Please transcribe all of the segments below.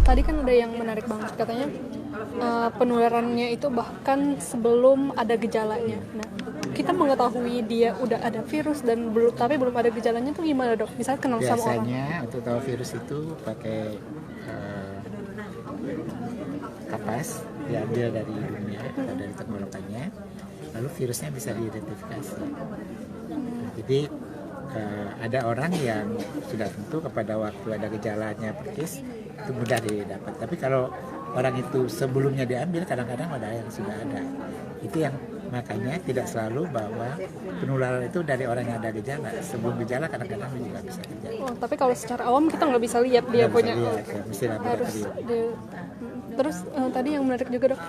tadi kan ada yang menarik banget katanya penularannya itu bahkan sebelum ada gejalanya. Nah, kita mengetahui dia udah ada virus dan belum ada gejalanya tuh gimana dok? Bisa kenal sama orang? Biasanya untuk tahu virus itu pakai kapas diambil dari hidungnya atau dari tenggorokannya, lalu virusnya bisa diidentifikasi. Jadi ada orang yang sudah tentu kepada waktu ada gejalanya perkis itu mudah didapat. Tapi kalau orang itu sebelumnya diambil, kadang-kadang ada yang sudah ada. Itu yang makanya tidak selalu bahwa penularan itu dari orang yang ada gejala. Sebelum gejala kadang-kadang juga bisa terjadi. Oh, tapi kalau secara awam kita nggak bisa lihat dia punya. Mesti Harus terus tadi yang menarik juga dok,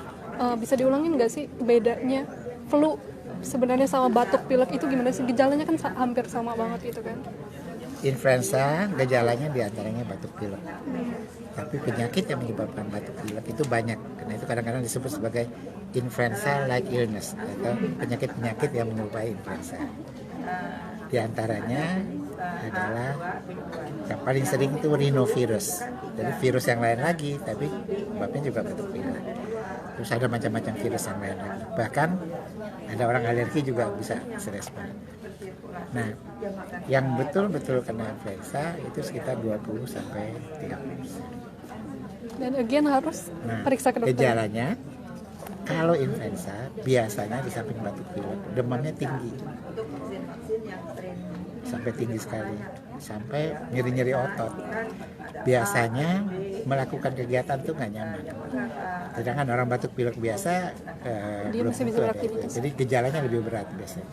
bisa diulangin nggak sih bedanya flu sebenarnya sama batuk pilek itu gimana sih? Gejalanya kan hampir sama banget itu kan? Influenza gejalanya diantaranya batuk pilek. Tapi penyakit yang menyebabkan batuk pilek itu banyak. Karena itu kadang-kadang disebut sebagai influenza-like illness atau penyakit-penyakit yang menyerupai influenza. Di antaranya adalah yang paling sering itu rhinovirus. Jadi virus yang lain lagi, tapi sebabnya juga batuk pilek. Terus ada macam-macam virus yang lain lagi. Bahkan ada orang alergi juga bisa serespon. Nah, yang betul-betul kena influenza itu sekitar 20 sampai 30%. Dan again harus periksa ke dokter. Gejalanya kalau influenza biasanya di samping batuk pilek, demamnya tinggi. Sampai tinggi sekali, sampai nyeri-nyeri otot. Biasanya melakukan kegiatan tuh nggak nyaman. Sedangkan orang batuk pilek biasa belum masih bisa tentu ada. beraktivitas. Jadi gejalanya lebih berat biasanya.